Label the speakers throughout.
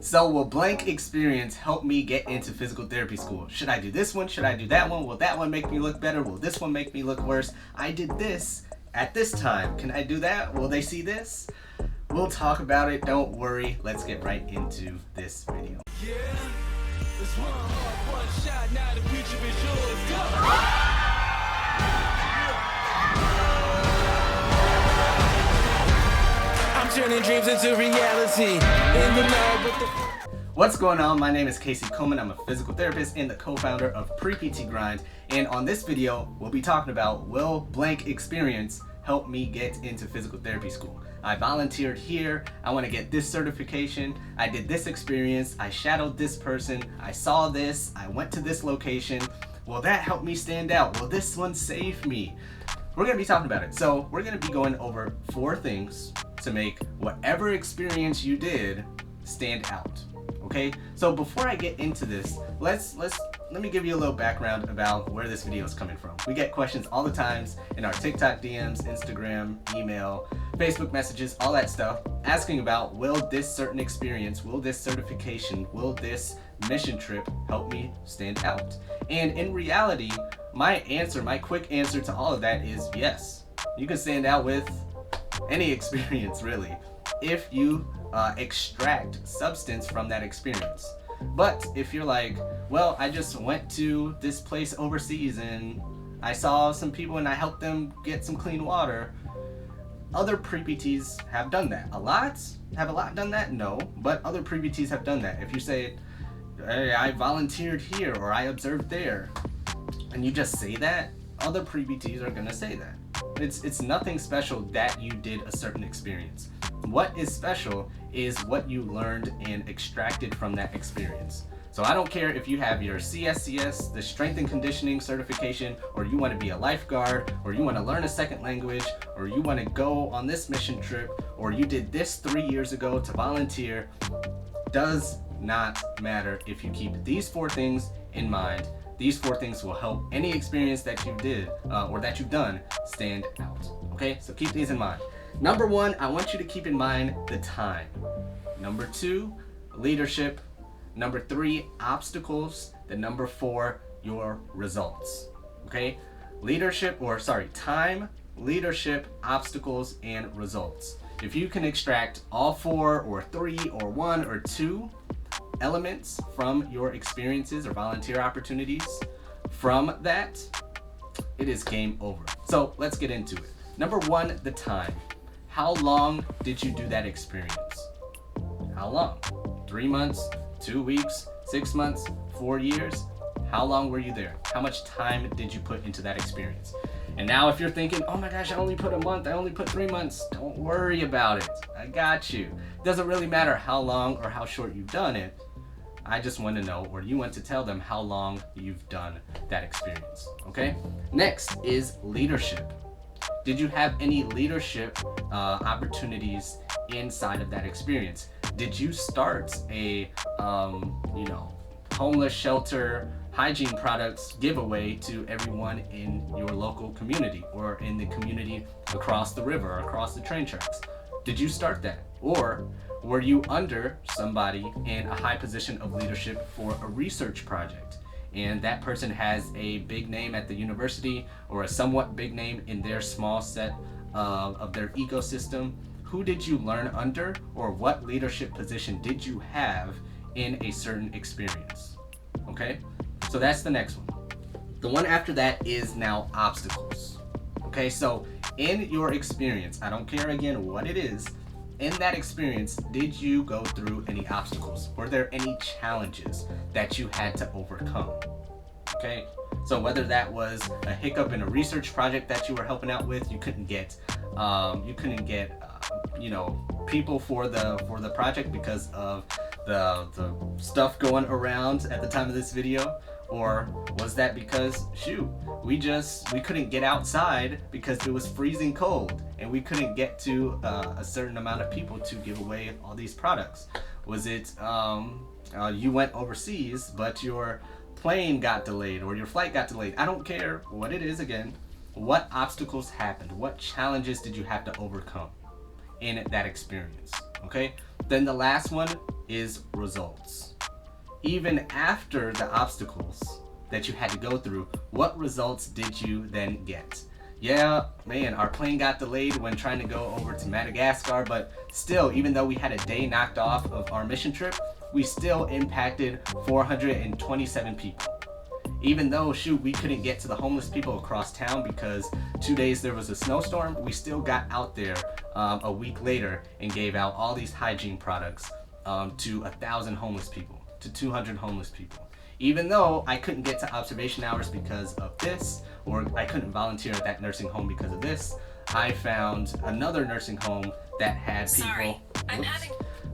Speaker 1: So will blank experience help me get into physical therapy school? Should I do this one? Should I do that one? Will that one make me look better? Will this one make me look worse? I did this at this time. Can I do that? Will they see this? We'll talk about it. Don't worry. Let's get right into this video.
Speaker 2: Yeah, it's one shot, now the future is yours. Go! I'm turning dreams into reality. In the lab with the...
Speaker 1: What's going on? My name is Coleman. I'm a physical therapist and the co-founder of Pre-PT Grind. And on this video, we'll be talking about, will blank experience help me get into physical therapy school? I volunteered here. I want to get this certification. I did this experience. I shadowed this person. I saw this. I went to this location. Will that help me stand out? Will this one save me? We're going to be talking about it. So we're going to be going over 4 things to make whatever experience you did stand out. Okay? So before I get into this, let me give you a little background about where this video is coming from. We get questions all the times in our TikTok DMs, Instagram, email, Facebook messages, all that stuff, asking about, will this certain experience, will this certification, will this mission trip help me stand out? And in reality, my quick answer to all of that is yes. You can stand out with any experience, really, if you extract substance from that experience. But if you're like, well, I just went to this place overseas and I saw some people and I helped them get some clean water, other pre-PTs have done that. Have a lot done that? No, but other pre-PTs have done that. If you say, hey, I volunteered here or I observed there, and you just say that, other pre-PTs are gonna say that. It's nothing special that you did a certain experience. What is special is what you learned and extracted from that experience. So I don't care if you have your CSCS, the strength and conditioning certification, or you want to be a lifeguard, or you want to learn a second language, or you want to go on this mission trip, or you did this 3 years ago to volunteer. Does not matter if you keep these 4 things in mind. These 4 things will help any experience that you did or that you've done stand out. Okay, so keep these in mind. Number 1, I want you to keep in mind the time. Number 2, leadership. Number 3, obstacles. Then number 4, your results. Okay, time, leadership, obstacles, and results. If you can extract all 4 or 3 or 1 or 2 elements from your experiences or volunteer opportunities, from that, it is game over. So let's get into it. Number 1, the time. How long did you do that experience? How long? 3 months, 2 weeks, 6 months, 4 years? How long were you there? How much time did you put into that experience? And now if you're thinking, oh my gosh, I only put a month, I only put 3 months, don't worry about it. I got you. It doesn't really matter how long or how short you've done it. I just want to know, or you want to tell them how long you've done that experience. Okay? Next is leadership. Did you have any leadership opportunities inside of that experience? Did you start a homeless shelter hygiene products giveaway to everyone in your local community or in the community across the river or across the train tracks? Did you start that? Or were you under somebody in a high position of leadership for a research project, and that person has a big name at the university or a somewhat big name in their small set of their ecosystem? Who did you learn under, or what leadership position did you have in a certain experience? Okay, so that's the next one. The one after that is now obstacles. Okay, so in your experience, I don't care again what it is, in that experience, did you go through any obstacles? Were there any challenges that you had to overcome? Okay, so whether that was a hiccup in a research project that you were helping out with, you couldn't get people for the project because of the stuff going around at the time of this video, or was that because we couldn't get outside because it was freezing cold and we couldn't get to a certain amount of people to give away all these products? Was it you went overseas but your plane got delayed or your flight got delayed? I don't care what it is. Again, what obstacles happened? What challenges did you have to overcome in that experience? Okay, then the last one is results. Even after the obstacles that you had to go through, what results did you then get? Yeah, man, our plane got delayed when trying to go over to Madagascar, but still, even though we had a day knocked off of our mission trip, we still impacted 427 people. Even though, shoot, we couldn't get to the homeless people across town because 2 days there was a snowstorm, we still got out there a week later and gave out all these hygiene products to 1,000 homeless people, to 200 homeless people. Even though I couldn't get to observation hours because of this, or I couldn't volunteer at that nursing home because of this, I found another nursing home that had people.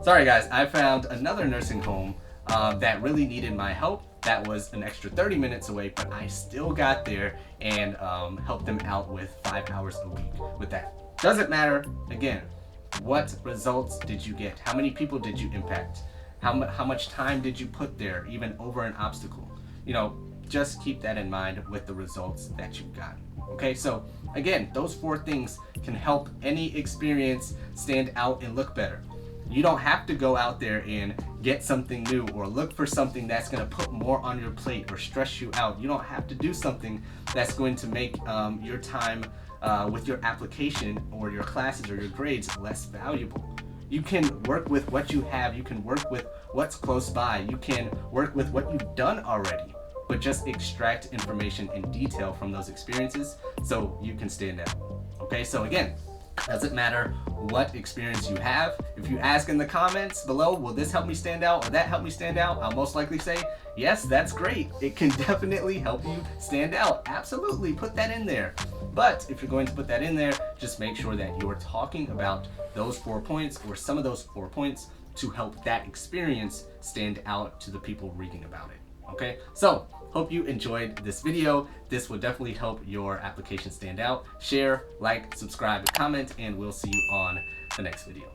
Speaker 1: Sorry guys, I found another nursing home that really needed my help. That was an extra 30 minutes away, but I still got there and helped them out with 5 hours a week with that. Doesn't matter, again, what results did you get? How many people did you impact? How much time did you put there, even over an obstacle? You know, just keep that in mind with the results that you've gotten. Okay, so again, those 4 things can help any experience stand out and look better. You don't have to go out there and get something new or look for something that's going to put more on your plate or stress you out. You don't have to do something that's going to make your time with your application or your classes or your grades less valuable. You can work with what you have. You can work with what's close by. You can work with what you've done already, but just extract information in detail from those experiences so you can stand out. Okay, so again, doesn't matter what experience you have. If you ask in the comments below, will this help me stand out or that help me stand out? I'll most likely say, yes, that's great. It can definitely help you stand out. Absolutely, put that in there. But if you're going to put that in there, just make sure that you're talking about those 4 points or some of those 4 points to help that experience stand out to the people reading about it. Okay, so hope you enjoyed this video. This will definitely help your application stand out. Share, like, subscribe, comment, and we'll see you on the next video.